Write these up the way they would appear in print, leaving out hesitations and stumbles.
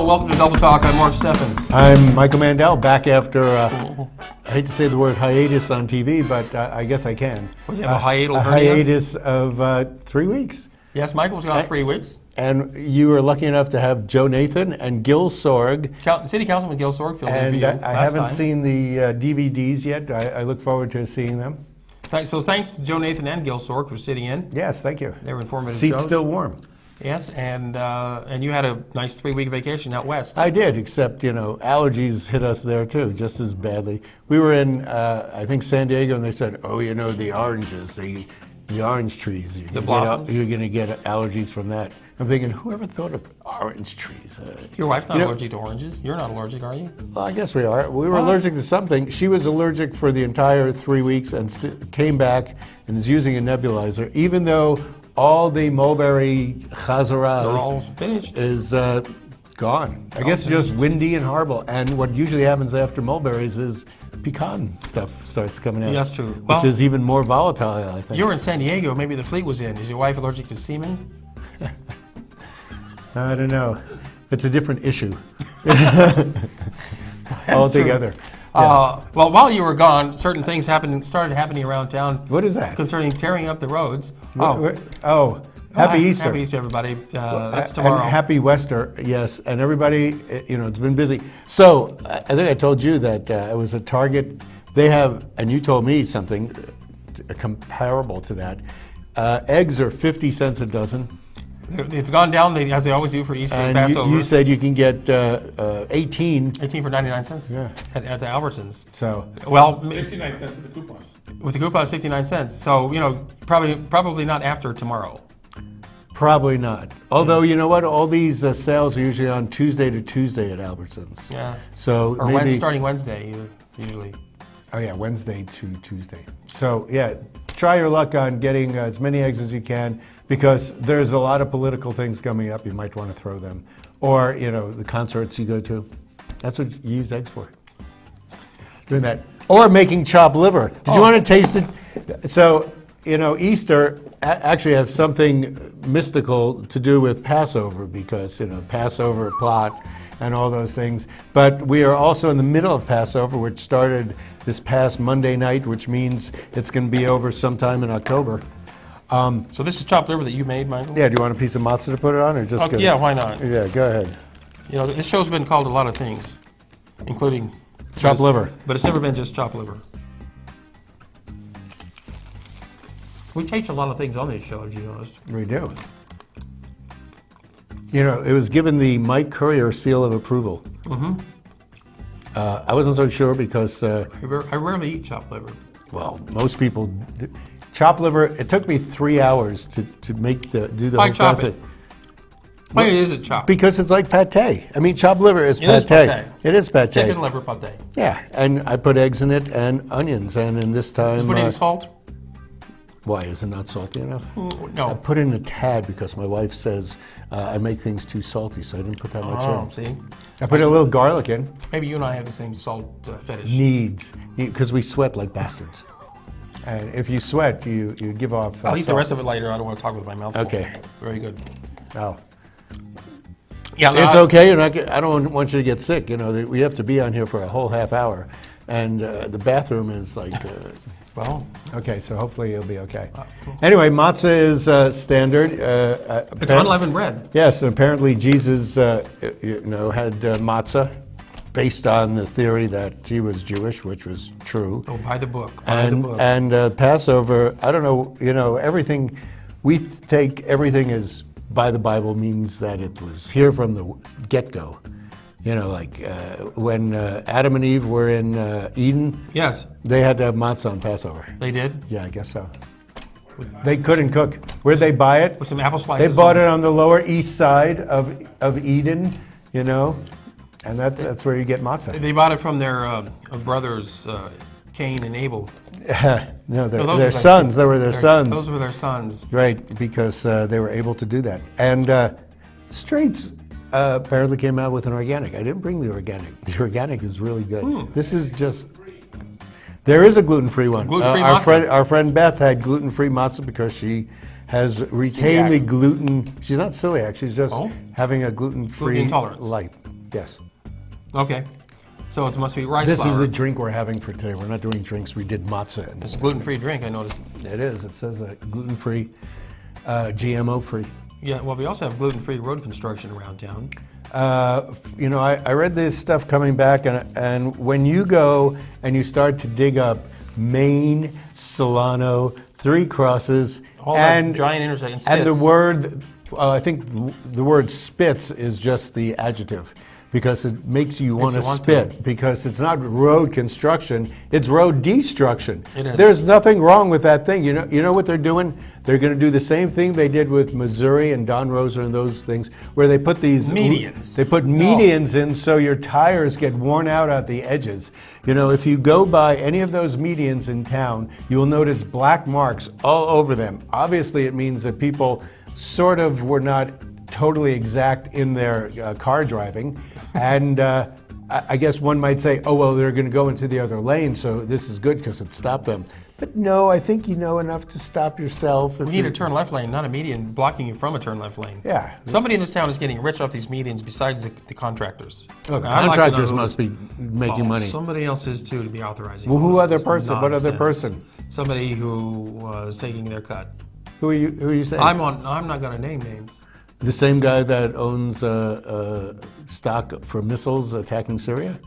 welcome to Double Talk. I'm Mark Steffen. I'm Michael Mandel, back after, I hate to say the word hiatus on TV, but I guess I can. Was you have a hiatal hiatus of 3 weeks. Yes, Michael was gone 3 weeks. And you were lucky enough to have Joe Nathan and Gil Sorg. City Councilman Gil Sorg filled in for you I haven't seen the DVDs yet. I look forward to seeing them. So thanks to Joe Nathan and Gil Sorg for sitting in. Yes, thank you. They were informative Seat's shows. still warm. Yes, and you had a nice 3-week vacation out west. I did, except, allergies hit us there too, just as badly. We were in, I think, San Diego, and they said, oh, the oranges, the orange trees. The blossoms? You're going to get allergies from that. I'm thinking, whoever thought of orange trees? Your wife's not allergic to oranges. You're not allergic, are you? Well, I guess we are. We were allergic to something. She was allergic for the entire 3 weeks and came back and is using a nebulizer, even though all the mulberry chazara They're all finished. is gone. I guess it's just windy and horrible. And what usually happens after mulberries is pecan stuff starts coming out. That's true. Which is even more volatile, I think. You were in San Diego. Maybe the fleet was in. Is your wife allergic to semen? I don't know. It's a different issue altogether. Well, while you were gone, certain things started happening around town. What is that? Concerning tearing up the roads. Happy Easter. Happy Easter, everybody. That's tomorrow. And happy Wester, yes. And everybody, it's been busy. So I think I told you that it was a Target. They have, and you told me something comparable to that. Eggs are 50 cents a dozen. They've gone down, as they always do for Easter and Passover. You said you can get 18. 18 for 99 cents at the Albertsons. So, 69 cents with the coupon. With the coupon, 69 cents. So, probably not after tomorrow. Probably not. Although, you know what? All these sales are usually on Tuesday to Tuesday at Albertsons. Yeah. So or maybe starting Wednesday, usually. Oh, yeah, Wednesday to Tuesday. So, yeah, try your luck on getting as many eggs as you can, because there's a lot of political things coming up. You might want to throw them. Or, the concerts you go to. That's what you use eggs for. Doing that. Or making chopped liver. Did you want to taste it? So, Easter actually has something mystical to do with Passover, because, Passover plot and all those things. But we are also in the middle of Passover, which started this past Monday night, which means it's going to be over sometime in October. So this is chopped liver that you made, Michael? Yeah, do you want a piece of matzah to put it on, or just yeah, why not? Yeah, go ahead. This show's been called a lot of things, including chopped liver. But it's never been just chopped liver. We change a lot of things on this show, as you noticed. We do. It was given the Mike Courier seal of approval. Mm-hmm. I wasn't so sure because... I rarely eat chopped liver. Well, most people... Chopped liver, it took me 3 hours to do the whole process. Why is it chopped? Because it's like pate. I mean, chopped liver is pate. It is pate. Chicken liver pate. Yeah, and I put eggs in it and onions, and in this time... Just put any salt? Why, is it not salty enough? No. I put in a tad because my wife says I make things too salty, so I didn't put that much in. See? I put a little garlic in. Maybe you and I have the same salt fetish. Because we sweat like bastards. And if you sweat, you give off I'll eat salt. the rest of it later. I don't want to talk with my mouth full. Okay. Very good. Oh. Yeah, it's okay. I don't want you to get sick. We have to be on here for a whole half hour. And the bathroom is like... Well, okay, so hopefully you'll be okay. Anyway, matzah is standard. It's unleavened bread. Yes, and apparently Jesus, had matzah based on the theory that he was Jewish, which was true. Oh, by the book. And Passover, I don't know, everything, we take everything as by the Bible means that it was here from the get-go. When Adam and Eve were in Eden, yes, they had to have matzah on Passover. They did? Yeah, I guess so. They couldn't cook. Where'd they buy it? With some apple slices. They bought it on the Lower East Side of Eden, and that's where you get matzah. They bought it from their brothers, Cain and Abel. No, their sons. They were their sons. Those were their sons. Right, because they were able to do that. And Straits apparently came out with an organic. I didn't bring the organic. The organic is really good. This is just... There is a gluten-free one. Gluten-free matzah. Our friend Beth had gluten-free matzah because she has retained the gluten. She's not celiac. She's just having a gluten-free Gluten intolerance. life. Yes. Okay. So it must be rice This flour. is the drink we're having for today. We're not doing drinks. We did matzah. It's a gluten-free drink, I noticed. It is. It says gluten-free, GMO-free. Yeah, well, we also have gluten-free road construction around town. I read this stuff coming back, and when you go and you start to dig up Maine, Solano, Three Crosses, All that giant intersection, and the Spitz. word, I think the word spits is just the adjective, because it makes you want to spit, because it's not road construction, it's road destruction. It is. There's nothing wrong with that thing. You know what they're doing? They're going to do the same thing they did with Missouri and Don Rosa and those things, where they put these Medians. They put medians in so your tires get worn out at the edges. If you go by any of those medians in town, you will notice black marks all over them. Obviously, it means that people sort of were not totally exact in their car driving, and I guess one might say, oh, well, they're going to go into the other lane, so this is good because it stopped them. But no, I think you know enough to stop yourself. We need a turn left lane, not a median blocking you from a turn left lane. Yeah. Somebody in this town is getting rich off these medians besides the contracters. Oh, the I'd like to contractors know who- must be making money. Somebody else is too to be authorizing. Well, who all other this person? What other nonsense. person? Somebody who was taking their cut. Who are you saying? I'm not going to name names. The same guy that owns stock for missiles attacking Syria?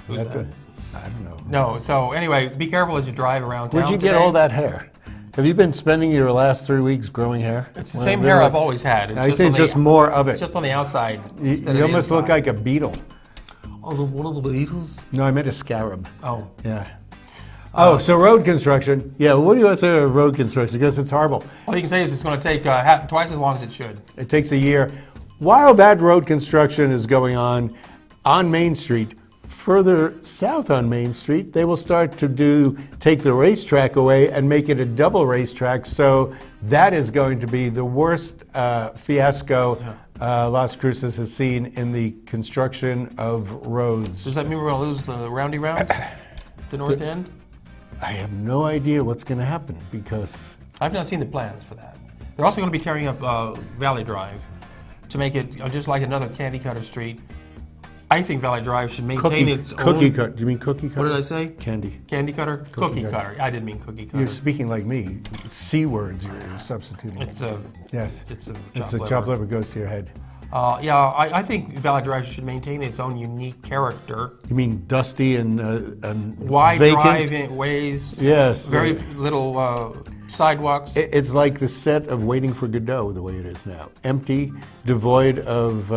Who's that? I don't know. No. So anyway, be careful as you drive around town. Where'd you get today. all that hair? Have you been spending your last 3 weeks growing hair? It's the same hair I've always had. It's I just think on it's the- just more of it. It's just on the outside. You instead of the almost look inside. like a beetle. Also, one of the Beatles. No, I meant a scarab. Oh. Yeah. So road construction. Yeah, what do you want to say about road construction? Because it's horrible. All you can say is it's going to take twice as long as it should. It takes a year. While that road construction is going on Main Street, further south on Main Street, they will start to take the racetrack away and make it a double racetrack. So that is going to be the worst fiasco Las Cruces has seen in the construction of roads. Does that mean we're going to lose the roundy rounds? The north end? I have no idea what's going to happen because I've not seen the plans for that. They're also going to be tearing up Valley Drive to make it just like another candy cutter street. I think Valley Drive should maintain its cookie own... cutter. Do you mean cookie cutter? What did I say? Candy. Candy cutter? Cookie cutter. cutter. I didn't mean cookie cutter. You're speaking like me. C words you're substituting. It's a... Yes. It's a It's a chopped liver goes to your head. I think Valley Drive should maintain its own unique character. You mean dusty and Wide vacant? driveways. Yes. Very little sidewalks. It's like the set of Waiting for Godot, the way it is now. Empty, devoid of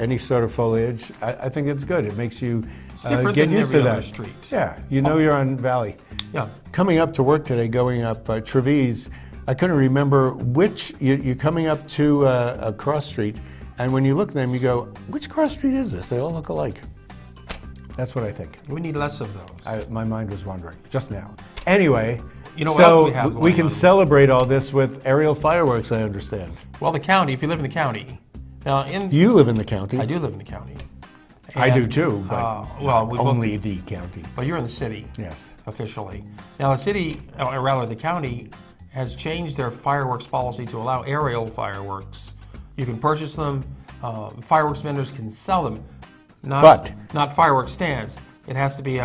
any sort of foliage. I think it's good. It makes you different get than used every to other that. street. Yeah, you know you're on Valley. Yeah. Coming up to work today, going up Trevise, I couldn't remember which, you're coming up to a cross street, and when you look at them, you go, which cross street is this? They all look alike. That's what I think. We need less of those. My mind was wandering just now. Anyway, You know what so else we have we going can on? celebrate all this with aerial fireworks, I understand. Well, the county, if you live in the county. Now, You live in the county. I do live in the county. I do And, too, but well, we both- only the county. Well, you're in the city. Yes. Officially. Now, the city, or rather the county, has changed their fireworks policy to allow aerial fireworks. You can purchase them. Fireworks vendors can sell them. Not fireworks stands. It has to be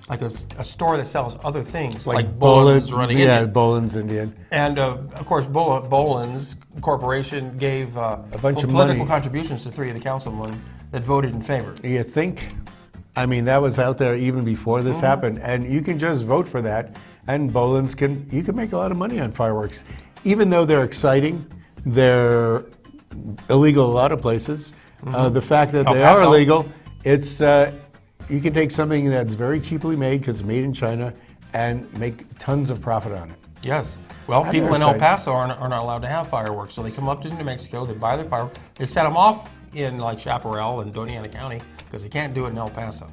like a store that sells other things, like Boland's running Yeah, Indian. Boland's Indian. And of course, Boland's Corporation gave bunch of political money. contributions to 3 of the councilmen that voted in favor. You think? I mean, that was out there even before this happened, and you can just vote for that, and Boland's you can make a lot of money on fireworks. Even though they're exciting, they're illegal a lot of places. The fact that El they Paso. are illegal, it's you can take something that's very cheaply made because it's made in China and make tons of profit on it. Yes. Well, And people they're in El exciting. Paso are not allowed to have fireworks, so they come up to New Mexico, they buy their fireworks, they set them off in like Chaparral and Doña Ana County because they can't do it in El Paso.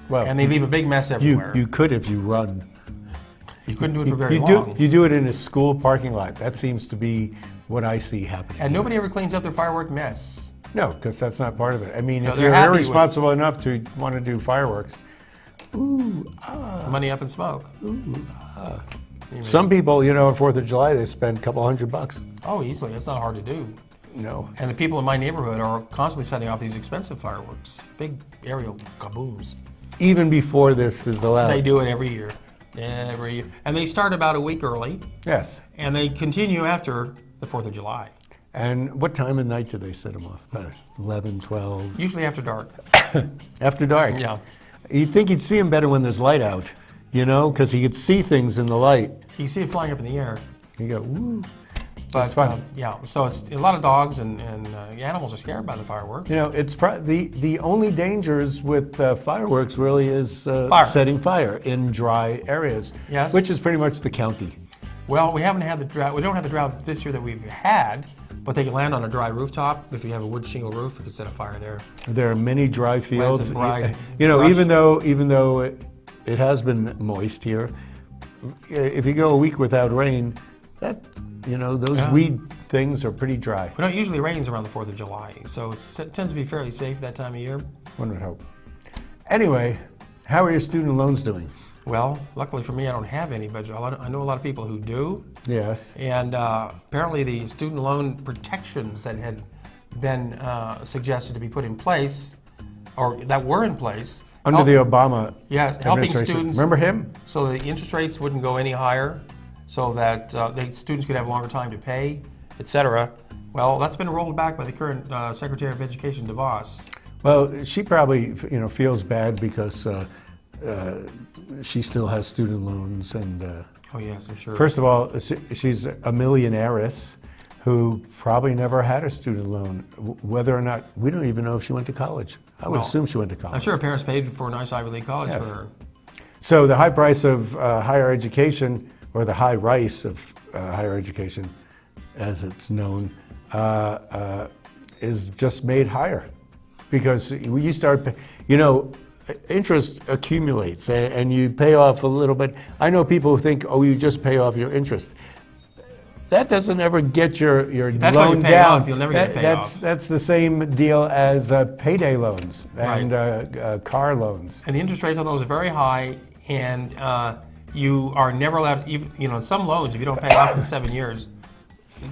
Well, And they leave a big mess everywhere. you could if you run. You couldn't do it for very You long. do it in a school parking lot. That seems to be what I see happening. And nobody ever cleans up their firework mess. No, because that's not part of it. I mean, No, if they're you're happy with- irresponsible enough to want to do fireworks, Money up in smoke. some people, on 4th of July, they spend a couple $100. Oh, easily. That's not hard to do. No. And the people in my neighborhood are constantly setting off these expensive fireworks, big aerial kabooms. Even before this is allowed. They do it every year. Every year. And they start about a week early, Yes. and they continue after the 4th of July. And what time of night do they set them off? About 11, 12? Usually after dark. After dark. Yeah. You'd think you'd see them better when there's light out, because you could see things in the light. You see it flying up in the air. You go, woo. But It's fun. yeah, so it's a lot of dogs and animals are scared by the fireworks. It's the only dangers with fireworks really is Fire. setting fire in dry areas, Yes. which is pretty much the county. Well, we haven't had the drought. We don't have the drought this year that we've had, but they can land on a dry rooftop. If you have a wood shingle roof, you can set a fire there. There are many dry fields. and bride, Even brush. though it has been moist here, if you go a week without rain, those Yeah. weed things are pretty dry. It usually rains around the 4th of July, so it tends to be fairly safe that time of year. One would hope. Anyway, how are your student loans doing? Well, luckily for me, I don't have any, but I know a lot of people who do. Yes. And apparently the student loan protections that had been suggested to be put in place, or that were in place. Under the Obama Yes, helping administration. students. Remember him? So the interest rates wouldn't go any higher, so that the students could have longer time to pay, etc. Well, that's been rolled back by the current Secretary of Education, DeVos. Well, she probably feels bad because she still has student loans, and Oh yes, I'm sure. first of all, she's a millionaireess who probably never had a student loan. Whether or not, we don't even know if she went to college. I would Well, assume she went to college. I'm sure her parents paid for a nice Ivy League college Yes. for her. So the high price of higher education, or the high rice of higher education, as it's known, is just made higher. Because you start, interest accumulates and you pay off a little bit. I know people who think, oh, you just pay off your interest. That doesn't ever get your That's how you loan pay down. off. You'll never get paid off. That's the same deal as payday loans and car loans. And the interest rates on those are very high, and you are never allowed, even, some loans, if you don't pay off in 7 years,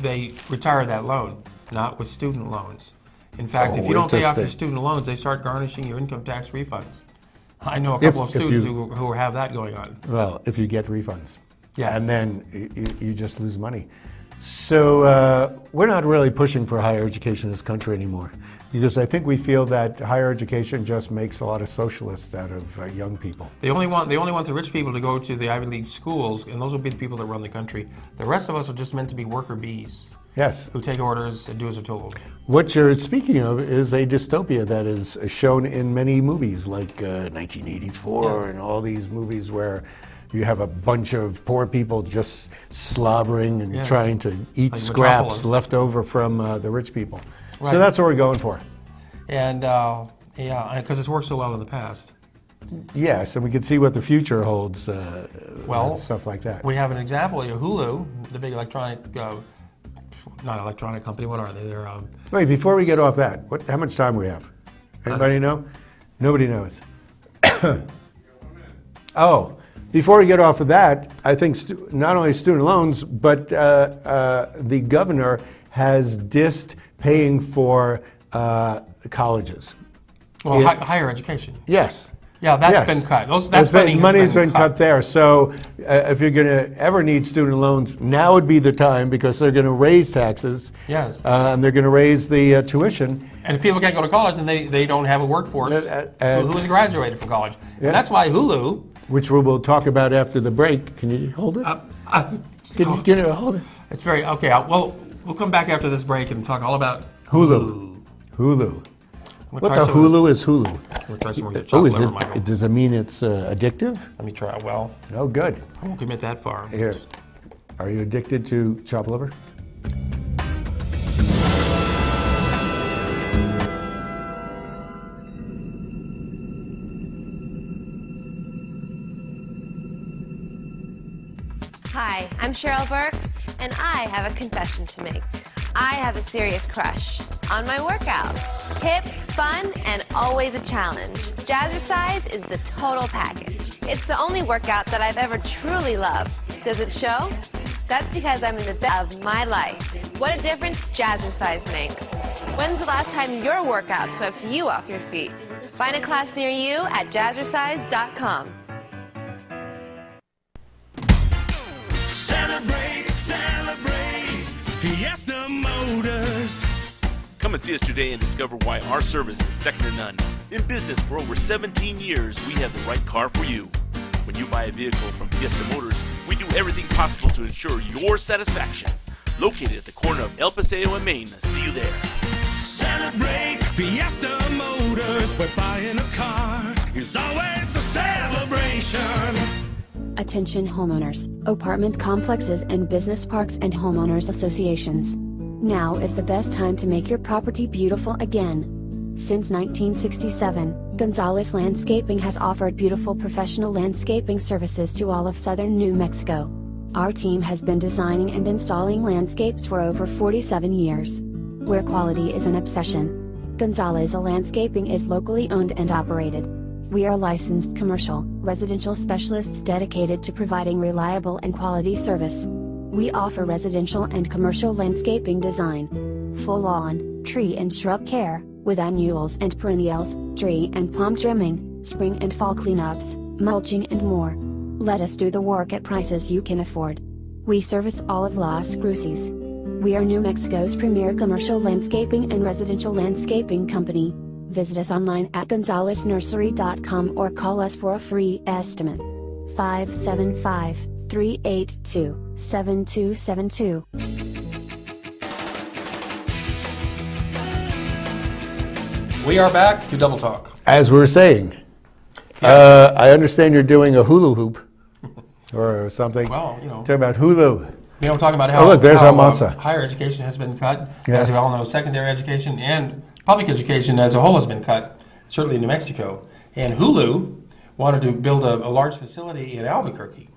they retire that loan, not with student loans. In fact, if you don't pay off your student loans, they start garnishing your income tax refunds. I know a couple of students who have that going on. Well, if you get refunds. Yes. And then you just lose money. So we're not really pushing for higher education in this country anymore, because I think we feel that higher education just makes a lot of socialists out of young people. They only want the rich people to go to the Ivy League schools, and those will be the people that run the country. The rest of us are just meant to be worker bees. Yes. Who take orders and do as they're told. What you're speaking of is a dystopia that is shown in many movies, like 1984 Yes. and all these movies where you have a bunch of poor people just slobbering and Yes. trying to eat Like scraps Metropolis. left over from the rich people. Right. So that's what we're going for. And because it's worked so well in the past. Yes, and we can see what the future holds, Well, and stuff like that. We have an example here. Hulu, the big electronic, not electronic company, what are they? They're Wait, before we get off that, how much time we have? Anybody know? Nobody knows. Oh, before we get off of that, I think not only student loans, but the governor has dissed paying for colleges. well, higher education. Yes. Yeah, that's Yes. been cut. That spending Money's been cut there. So if you're going to ever need student loans, now would be the time, because they're going to raise taxes. Yes. And they're going to raise the tuition. And if people can't go to college, then they don't have a workforce who has graduated from college. Yes. And that's why Hulu. Which we will talk about after the break. Can you hold it? Can you hold it? It's very okay. Well, we'll come back after this break and talk all about Hulu. Hulu. We'll What try the some of Hulu this. is Hulu? We'll try some more of your Oh, chopped liver, Michael. does it mean it's addictive? Let me try. Well, Oh, good. I won't commit that far. Here, are you addicted to chopped liver? Hi, I'm Cheryl Burke, and I have a confession to make. I have a serious crush on my workout. Hip, fun, and always a challenge. Jazzercise is the total package. It's the only workout that I've ever truly loved. Does it show? That's because I'm in the best of my life. What a difference Jazzercise makes. When's the last time your workout swept you off your feet? Find a class near you at jazzercise.com. Celebrate, celebrate, Fiesta Motors. Come and see us today and discover why our service is second to none. In business for over 17 years, we have the right car for you. When you buy a vehicle from Fiesta Motors, we do everything possible to ensure your satisfaction. Located at the corner of El Paseo and Main. See you there. Celebrate, Fiesta Motors, where buying a car is always a celebration. Attention homeowners, apartment complexes and business parks and homeowners associations. Now is the best time to make your property beautiful again. Since 1967, Gonzalez Landscaping has offered beautiful professional landscaping services to all of southern New Mexico. Our team has been designing and installing landscapes for over 47 years. Where quality is an obsession, Gonzalez Landscaping is locally owned and operated. We are licensed commercial, residential specialists dedicated to providing reliable and quality service. We offer residential and commercial landscaping design, full lawn, tree and shrub care, with annuals and perennials, tree and palm trimming, spring and fall cleanups, mulching and more. Let us do the work at prices you can afford. We service all of Las Cruces. We are New Mexico's premier commercial landscaping and residential landscaping company. Visit us online at gonzalesnursery.com or call us for a free estimate. 575-382-7272. We are back to Double Talk. As we were saying, I understand you're doing a hula hoop or something. Well, Talk about hula. we're talking about how, Oh, look, there's how Almanza. higher education has been cut. Yes. As we all know, secondary education and public education as a whole has been cut, certainly in New Mexico. And Hulu wanted to build a large facility in Albuquerque.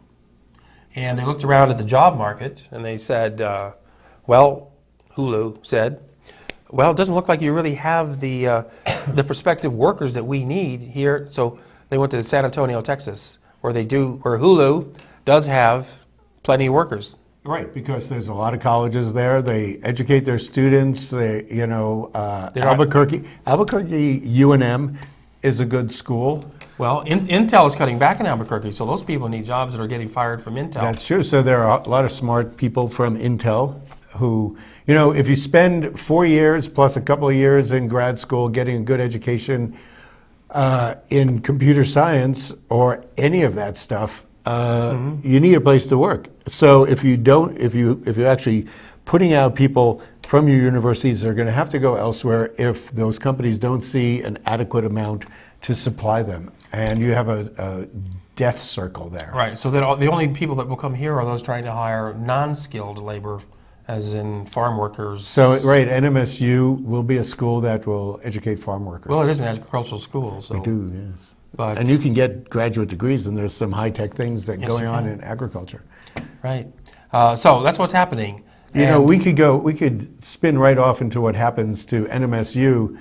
And they looked around at the job market and they said, Hulu said, well, it doesn't look like you really have the prospective workers that we need here. So they went to San Antonio, Texas, where Hulu does have plenty of workers. Right, because there's a lot of colleges there. They educate their students. Albuquerque UNM is a good school. Well, Intel is cutting back in Albuquerque, so those people need jobs that are getting fired from Intel. That's true. So there are a lot of smart people from Intel who, if you spend 4 years plus a couple of years in grad school getting a good education in computer science or any of that stuff, you need a place to work. So if you're actually putting out people from your universities, they're going to have to go elsewhere if those companies don't see an adequate amount to supply them. And you have a death circle there. Right, so then the only people that will come here are those trying to hire non-skilled labor, as in farm workers. So, right, NMSU will be a school that will educate farm workers. Well, it is an agricultural school, so. We do, yes. But and you can get graduate degrees, and there's some high-tech things that Yes, going you on can. in agriculture. Right. So that's what's happening. We could spin right off into what happens to NMSU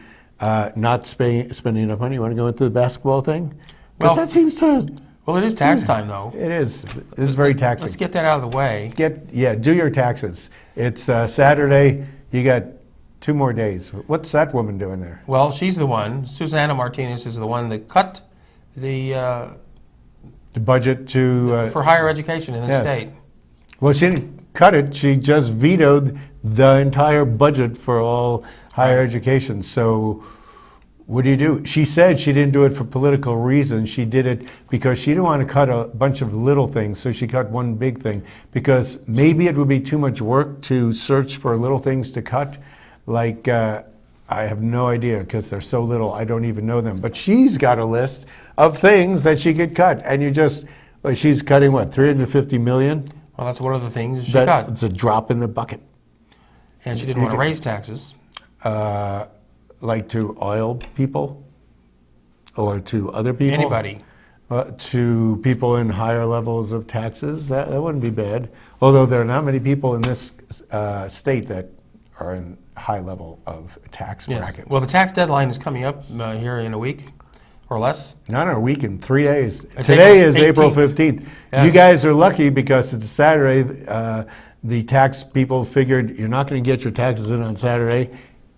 not spending enough money. You want to go into the basketball thing? Because that seems to... Well, it is tax time, though. It is. It is very taxing. Let's get that out of the way. Do your taxes. It's Saturday. You got 2 more days. What's that woman doing there? Well, she's the one. Susana Martinez is the one that cut the budget to... for higher education in the yes. state. Well, she didn't cut it. She just vetoed the entire budget for all higher education. So what do? She said she didn't do it for political reasons. She did it because she didn't want to cut a bunch of little things, so she cut one big thing. Because maybe it would be too much work to search for little things to cut. Like, I have no idea because they're so little, I don't even know them. But she's got a list of things that she could cut. And she's cutting what, $350 million? Well, that's one of the things she cut. It's a drop in the bucket. And she didn't want to raise taxes. Like to oil people or to other people? Anybody. To people in higher levels of taxes? That wouldn't be bad. Although there are not many people in this state that are in high level of tax bracket. Well, the tax deadline is coming up here in a week or less. Not in a week, in 3 days. Today is April 15th. Yes. You guys are lucky because it's Saturday. the tax people figured you're not going to get your taxes in on Saturday.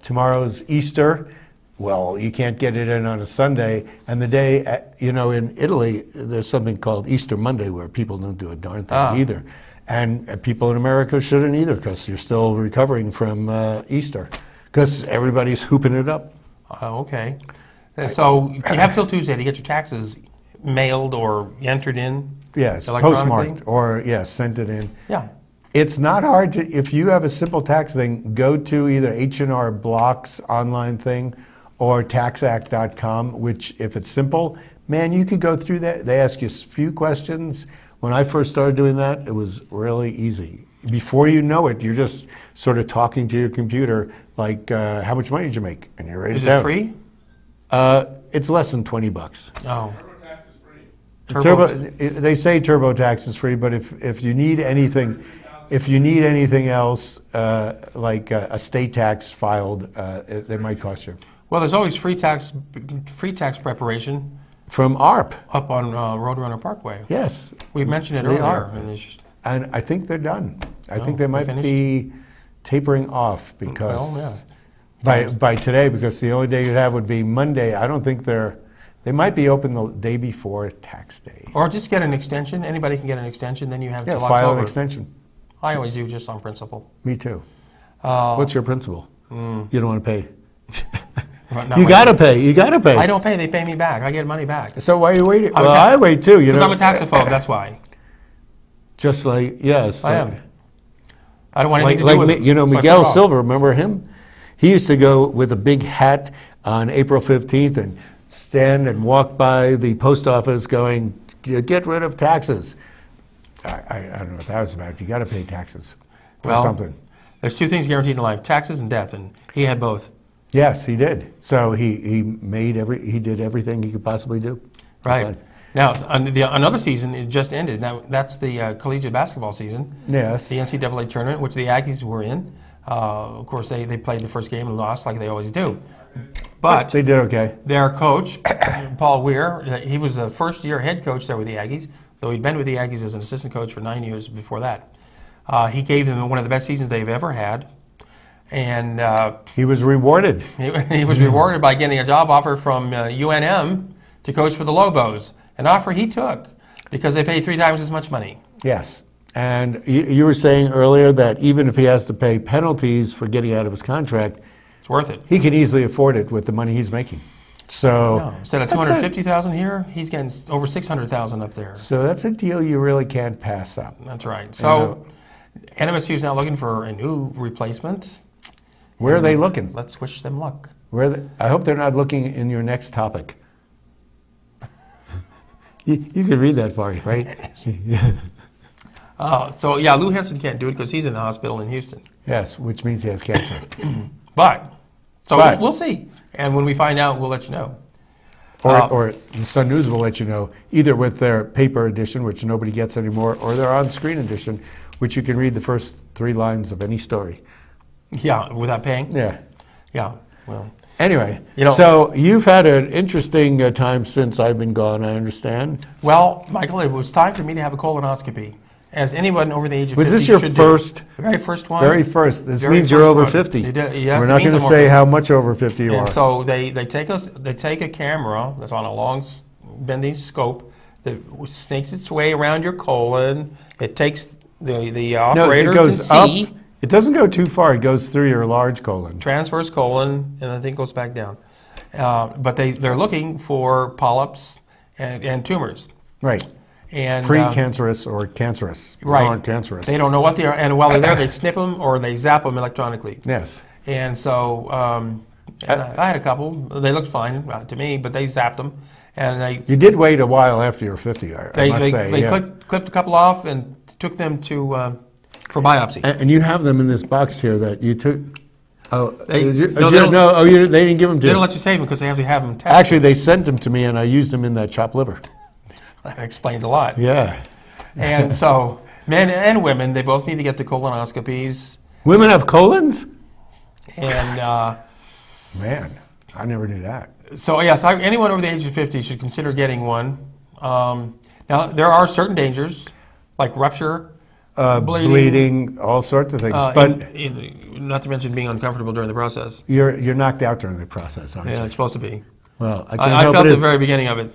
Tomorrow's Easter. Well, you can't get it in on a Sunday. And the day, in Italy, there's something called Easter Monday where people don't do a darn thing either. And people in America shouldn't either because you're still recovering from Easter because everybody's hooping it up. Okay. So you have till Tuesday to get your taxes mailed or entered in? Yes, electronically? postmarked or, sent it in. Yeah. It's not hard to, if you have a simple tax thing, go to either H&R Block's online thing or taxact.com, which if it's simple, man, you could go through that. They ask you a few questions. When I first started doing that, it was really easy. Before you know it, you're just sort of talking to your computer like, how much money did you make? And you're Is it free? It's less than $20. Oh. They say TurboTax is free, but if you need anything, else like a state tax filed, they might cost you. Well, there's always free tax preparation From ARP. up on Roadrunner Parkway. Yes. We've mentioned it They earlier. are. And it's just, And I think they're done. I think they're they might finished? be tapering off because well, yeah. by today, because the only day you'd have would be Monday. I don't think they might be open the day before tax day. Or just get an extension. Anybody can get an extension. Then you have Yeah, till file October. an extension. I always do just on principle. Me too. What's your principle? You don't want to pay. Not You my- got to pay. You got to pay. I don't pay. They pay me back. I get money back. So why are you waiting? I'm a Well, tax- I wait too. Because I'm a taxophobe. That's why. Just like, yes. I am. I don't want anything Like to do with it. So I put Miguel it off. Silver, remember him? He used to go with a big hat on April 15th and stand and walk by the post office going, get rid of taxes. I don't know what that was about. You got to pay taxes for Well, something. There's two things guaranteed in life: taxes and death, and he had both. Yes, he did. So he did everything he could possibly do. Right. Now, another season is just ended. Now, that's the collegiate basketball season. Yes. The NCAA tournament, which the Aggies were in. Of course, they played the first game and lost like they always do. But They did okay. their coach, Paul Weir, he was a first-year head coach there with the Aggies, though he'd been with the Aggies as an assistant coach for 9 years before that. He gave them one of the best seasons they've ever had. And He was rewarded. he was rewarded by getting a job offer from UNM to coach for the Lobos, an offer he took because they pay 3 times as much money. Yes. And you were saying earlier that even if he has to pay penalties for getting out of his contract, It's worth it. he can easily afford it with the money he's making. So No, instead of that's $250,000 here, he's getting over $600,000 up there. So that's a deal you really can't pass up. That's right. So NMSU is now looking for a new replacement. Where are they looking? Let's wish them luck. I hope they're not looking in your next topic. You could read that for you, right? So yeah, Lou Henson can't do it because he's in the hospital in Houston. Yes, which means he has cancer. But But- we'll see. And when we find out, we'll let you know. Or the Sun News will let you know, either with their paper edition, which nobody gets anymore, or their on-screen edition, which you can read the first 3 lines of any story. Yeah, without paying. Yeah. Yeah. Well, Anyway, You know- so you've had an interesting time since I've been gone, I understand. well, Michael, it was time for me to have a colonoscopy, as anyone over the age of Was 50 this your should first? do. The very first one. Very first. This Very means you're first over one. 50. Yes, We're it not means going to I'm over say 50. how much over 50 you are. And so they take a camera that's on a long bending scope that snakes its way around your colon. It takes the No, operator it goes can see, up. It doesn't go too far. It goes through your large colon. transfers colon, and then it goes back down. But they're looking for polyps and tumors. Right. And Precancerous or cancerous. right. Non-cancerous. They don't know what they are, and while they're there, they snip them or they zap them electronically. Yes. And so and I had a couple. They looked fine to me, but they zapped them, and You did wait a while after you were 50, I they must say. they yeah. clipped a couple off and took them to for biopsy. And you have them in this box here that you took. Oh, They- did you- no, oh, they don't- no, they didn't give them to They don't you. let you save them because they have to have them tested. Actually, they sent them to me, and I used them in that chopped liver. That explains a lot. Yeah. And so men and women, they both need to get the colonoscopies. Women have colons? And Man, I never knew that. so yes, anyone over the age of 50 should consider getting one. Now there are certain dangers, like rupture bleeding, all sorts of things. But not to mention being uncomfortable during the process. you're knocked out during the process, aren't Yeah, you? it's supposed to be. Well, I can't I help felt it. the very beginning of it.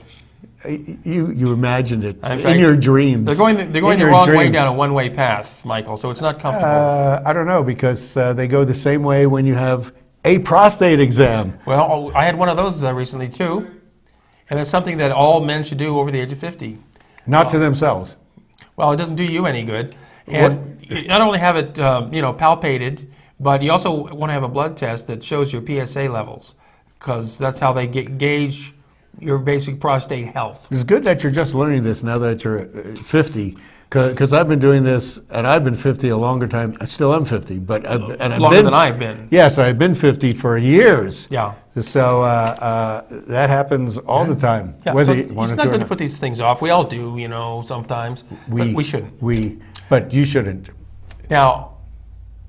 You imagined it I'm in sorry. your dreams. They're going the In your wrong way dreams. down a one-way path, Michael. So it's not comfortable. I don't know, because they go the same way when you have a prostate exam. Well, I had one of those recently too, and it's something that all men should do over the age of 50. Not to themselves. Well, it doesn't do you any good, and you not only have it, palpated, but you also want to have a blood test that shows your PSA levels, because that's how they gauge your basic prostate health. It's good that you're just learning this now that you're 50, because I've been doing this, and I've been 50 a longer time. I still am 50, but I've Longer than I've been. Yes, I've been 50 for years. Yeah. So that happens all the time. Yeah, Whether so you want it's to not do it good or to not. put these things off. We all do, sometimes, but we shouldn't. But you shouldn't. Now,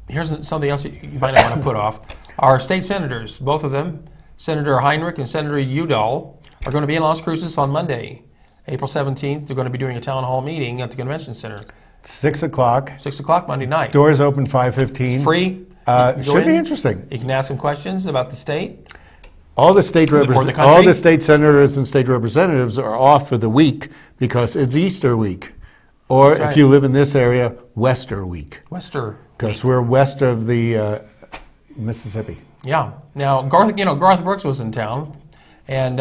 here's something else you might not want to put off. Our state senators, both of them, Senator Heinrich and Senator Udall, are going to be in Las Cruces on Monday, April 17th. They're going to be doing a town hall meeting at the convention center. 6 o'clock. 6 o'clock Monday night. Doors open 5:15. Free. You can go Should be in. interesting. You can ask some questions about the state. All the state Or the country. all the state senators and state representatives are off for the week because it's Easter week, or That's if right. you live in this area, Wester week, Wester. because we're west of the Mississippi. Yeah. Now, Garth Brooks was in town, and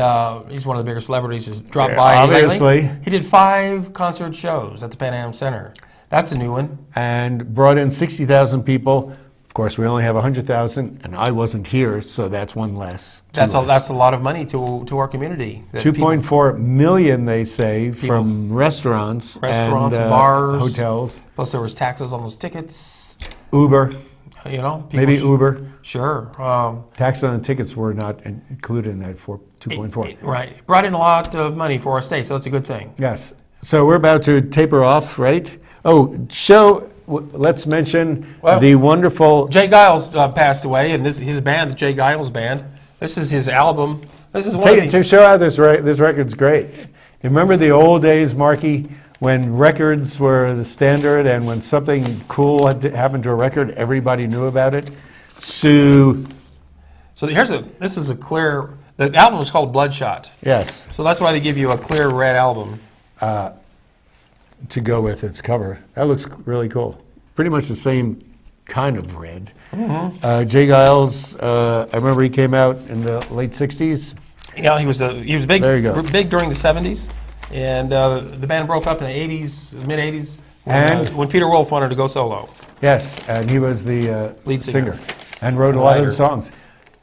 he's one of the bigger celebrities who's dropped Yeah, by obviously. lately. He did 5 concert shows at the Pan Am Center. That's a new one. And brought in 60,000 people. Of course, we only have 100,000, and I wasn't here, so that's one less. That's a lot of money to our community. that 2.4 million, they say, from restaurants, Restaurants, and bars. hotels, Plus, there was taxes on those tickets. Uber, People maybe Uber. Sure. Tax on the tickets were not included in that 2.4. Right. Brought in a lot of money for our state, so that's a good thing. Yes. So we're about to taper off, right? Oh, let's mention Well, the wonderful... Jay Giles passed away, and his band, the Jay Giles Band. This is his album. This is one of the... To show how this record's great. You remember the old days, Marky, when records were the standard, and when something cool had happened to a record, everybody knew about it? So this is a clear... The album was called Bloodshot. Yes, So that's why they give you a clear red album. to go with its cover. That looks really cool. Pretty much the same kind of red. Mm-hmm. Jay Giles, I remember he came out in the late 60s. Yeah, he was big. There you go. Big during the 70s, and the band broke up in the 80s, mid 80s, when Peter Wolf wanted to go solo. Yes, and he was the Lead singer. and wrote a And lot of the writer. songs.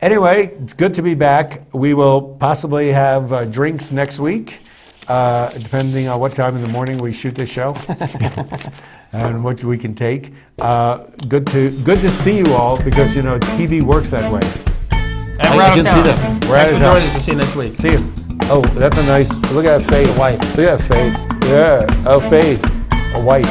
Anyway, it's good to be back. We will possibly have drinks next week, depending on what time in the morning we shoot this show and what we can take. Good to see you all, because TV works that way. And we're out of can town. see them. We're Thanks out for of joining town. us. We'll see you next week. See you. Oh, that's a nice. Look at that fade. white. Look at that fade. Yeah. Oh, fade. A white.